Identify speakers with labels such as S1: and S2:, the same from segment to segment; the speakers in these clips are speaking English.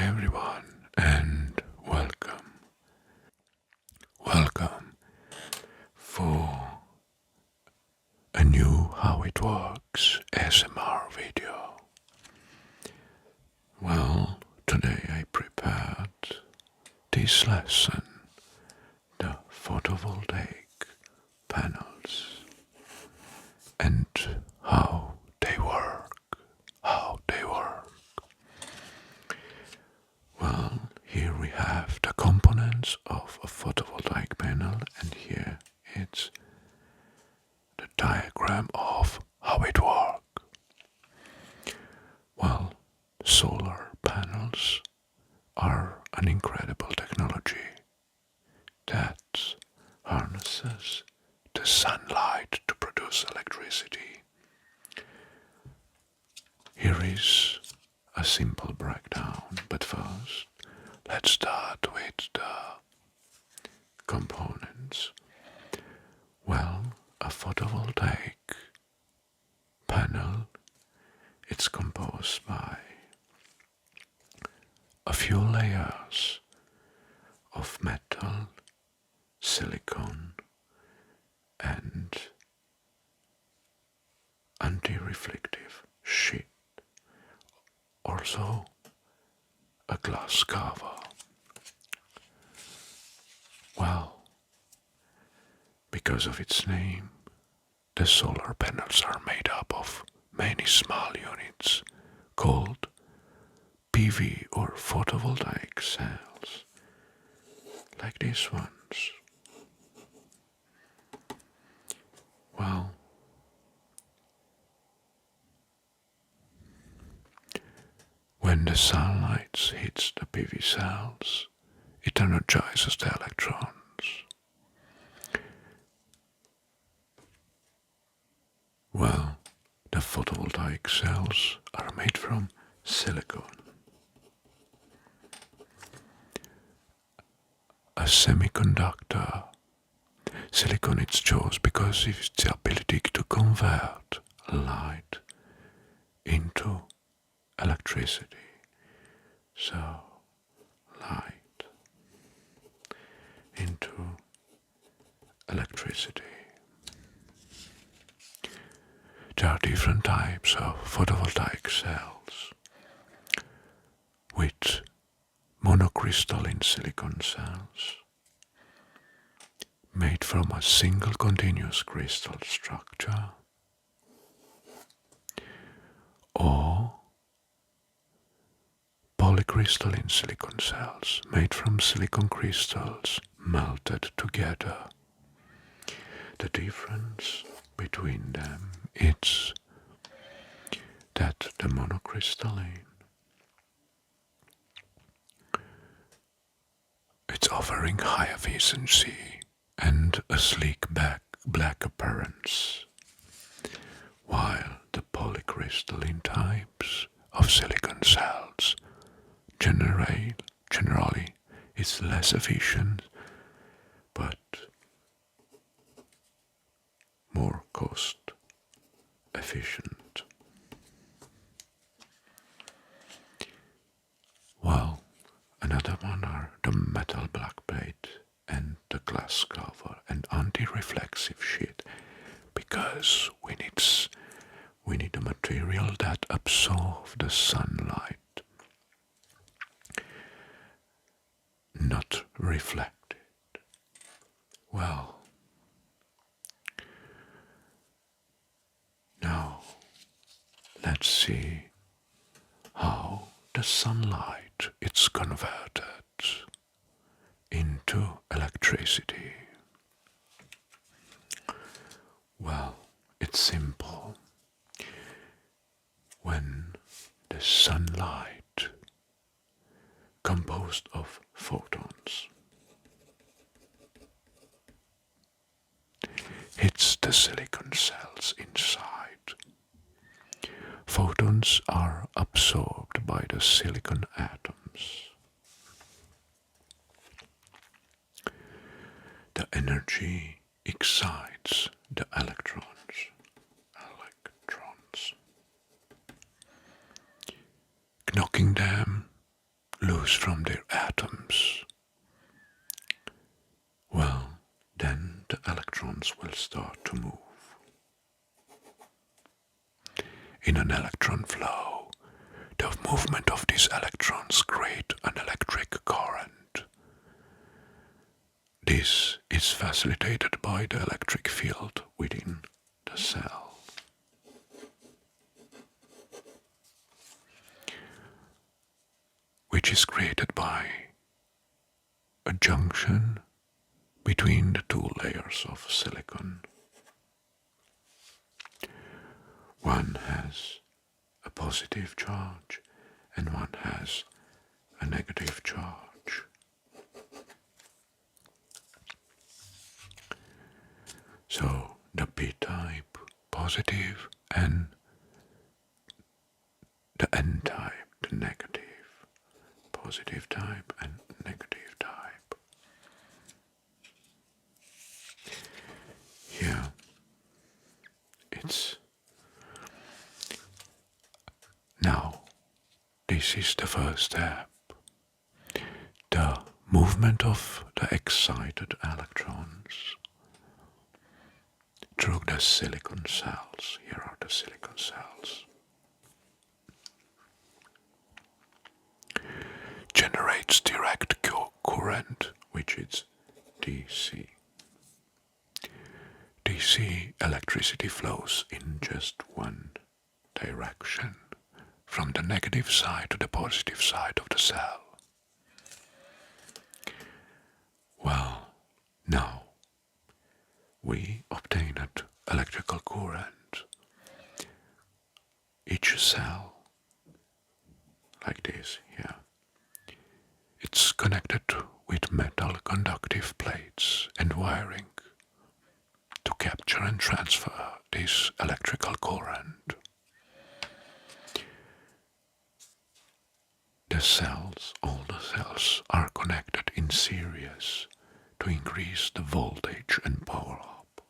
S1: Hi everyone and welcome. Welcome for a new How It Works ASMR video. Well, today I prepared this lesson, the photovoltaic panels and how they work. Well, here we have the components of a photovoltaic panel, and here it's the diagram of how it works. Well, solar panels are an incredible technology that harnesses the sunlight to produce electricity. Here is a simple breakdown, but first let's start with the components. Well, a photovoltaic panel, it's composed by a few layers of metal, silicon, and anti-reflective sheet. Also, a glass cover. Well, because of its name, the solar panels are made up of many small units called PV or photovoltaic cells, like these ones. Well, when the sunlight hits the PV cells, it energizes the electrons. Well, the photovoltaic cells are made from silicon, a semiconductor. Silicon is chosen because it's the ability to convert light into electricity. So, light into electricity. There are different types of photovoltaic cells with monocrystalline silicon cells made from a single continuous crystal structure, or polycrystalline silicon cells made from silicon crystals melted together. The difference between them is that the monocrystalline, it's offering high efficiency and a sleek black appearance, while the polycrystalline types of silicon cells generally is less efficient but more cost efficient. Well, another one are the metal black plate and the glass cover and anti-reflexive sheet, because we need a material that absorbs the sunlight, not reflect it. Well, now let's see how the sunlight is converted into electricity. Well, it's simple. When the sunlight, composed of photons, hits the silicon cells inside, photons are absorbed by the silicon atoms. The energy excites the electrons, knocking them loose loose from their atoms, well, then the electrons will start to move. In an electron flow, the movement of these electrons create an electric current. This is facilitated by the electric field within the cell. Which is created by a junction between the two layers of silicon. One has a positive charge and one has a negative charge. So the p-type positive and the n-type, the negative. Positive type and negative type. Here it's now this is the first step. The movement of the excited electrons through the silicon cells. Here are the silicon cells. Generates direct current, which is DC. DC electricity flows in just one direction, from the negative side to the positive side of the cell. Well, now we obtained electrical current. Each cell, like this here, it's connected with metal conductive plates and wiring to capture and transfer this electrical current. The cells, all the cells, are connected in series to increase the voltage and power up.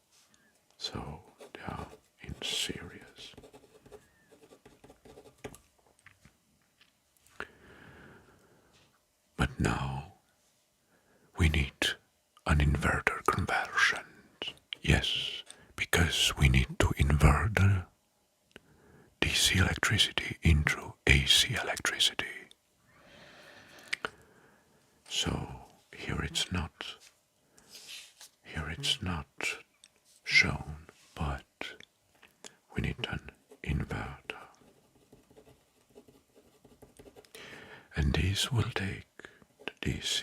S1: So they are in series. But now we need an inverter conversion. Yes, because we need to invert the DC electricity into AC electricity. So here it's not shown, but we need an inverter. And this will take the DC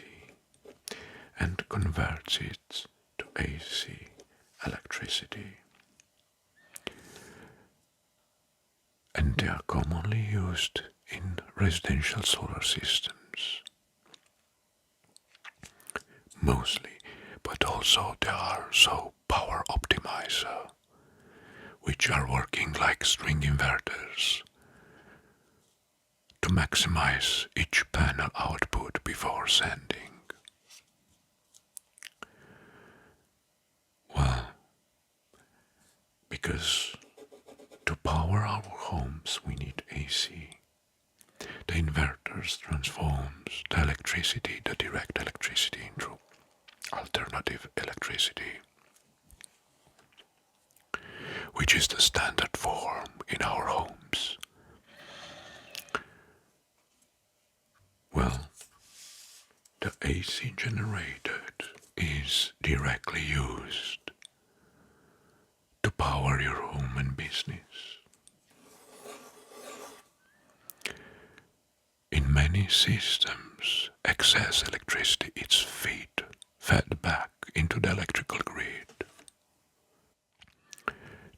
S1: and converts it to AC electricity. And they are commonly used in residential solar systems. Mostly, but also there are power optimizer, which are working like string inverters to maximize each panel output before sending. Well, because to power our homes we need AC. The inverters transforms the electricity, the direct electricity, into alternative electricity, which is the standard form in our homes. Well, the AC generated is directly used to power your home and business. In many systems, excess electricity is fed back into the electrical grid.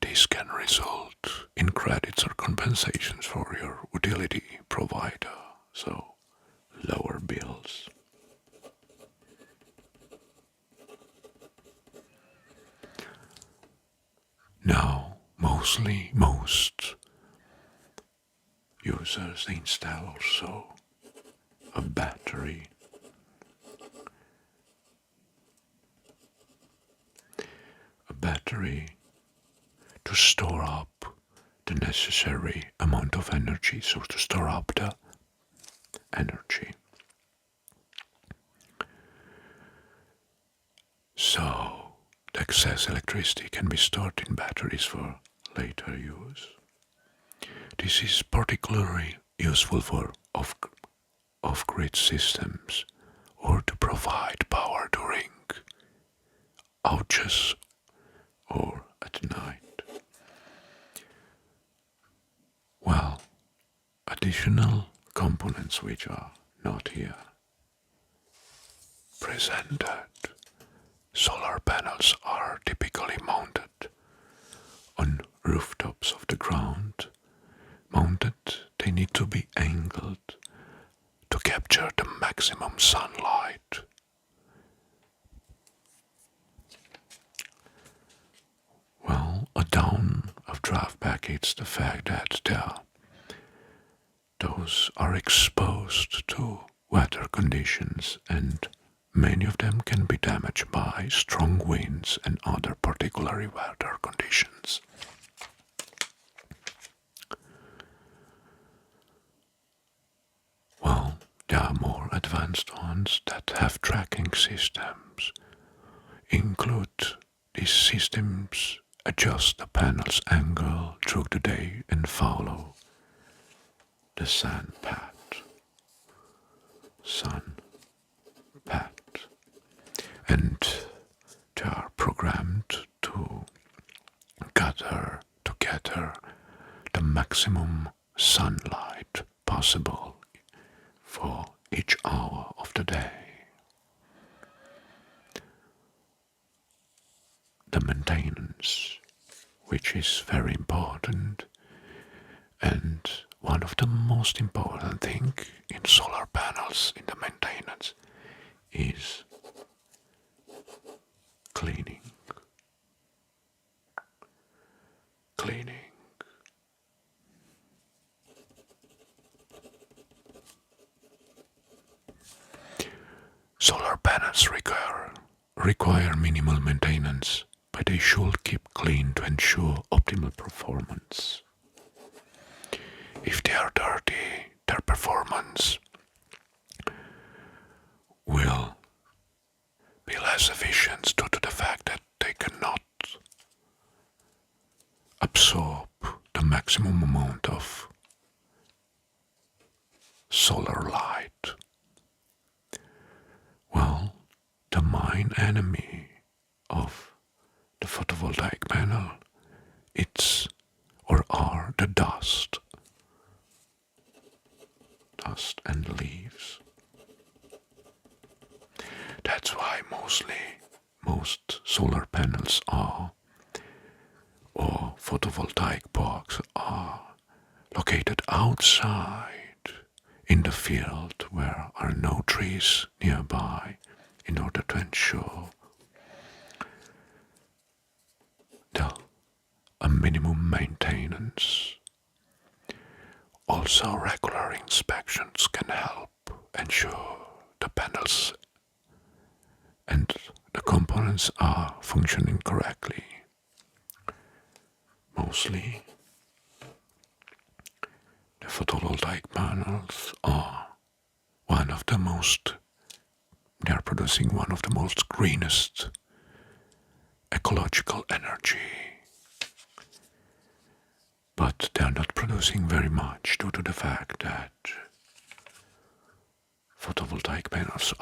S1: This can result in credits or compensations for your utility provider, so lower bills. Now, most users install also a battery. A battery to store up the necessary amount of energy, so to store up the energy So the excess electricity can be stored in batteries for later use. This is particularly useful for off-grid systems or to provide power during outages or at night. Well, additional components which are not here presented. Solar panels are typically mounted on rooftops of the ground. Mounted, they need to be angled to capture the maximum sunlight. Well, a drawback is the fact that those are exposed to weather conditions and many of them can be damaged by strong winds and other particular weather conditions. Well, there are more advanced ones that have tracking systems. Include these systems adjust the panel's angle through the day and follow the sun path. And they are programmed to gather together the maximum sunlight possible for each hour of the day. The maintenance, which is very important, and one of the most important things in solar panels in the maintenance is cleaning. Solar panels require minimal maintenance, but they should keep clean to ensure optimal performance. If they are dirty, their performance will be less efficient due to the fact that they cannot absorb the maximum amount of solar light. Well, the main enemy of the photovoltaic panel are the dust and leaves. That's why most solar panels or photovoltaic parks are located outside in the field where are no trees nearby in order to ensure a minimum maintenance. Also, regular inspections can help ensure the panels and the components are functioning correctly. Mostly, the photovoltaic panels are they are producing one of the most greenest ecological energy. But they are not producing very much due to the fact that photovoltaic panels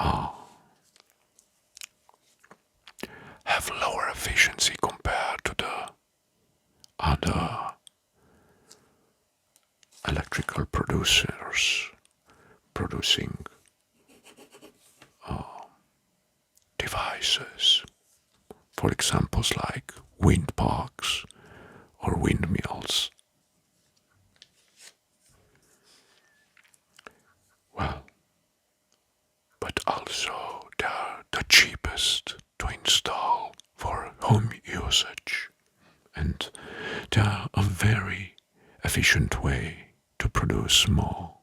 S1: have lower efficiency compared to the other electrical producers producing devices. For examples like wind parks or windmills. Well, but also they are the cheapest to install for home usage, and they are a very efficient way to produce more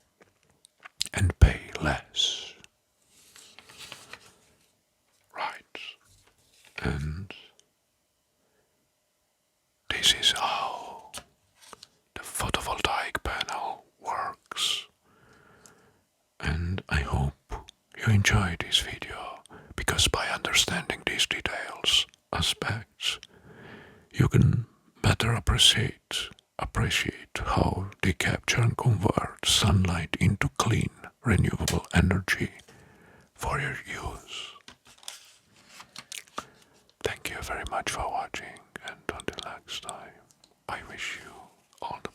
S1: and pay less. Right, and this is how the photovoltaic panel works. And I hope you enjoyed this video, because by understanding these details aspects, you can better appreciate how they capture and convert sunlight into clean, renewable energy for your use. Thank you very much for watching, and until next time, I wish you all the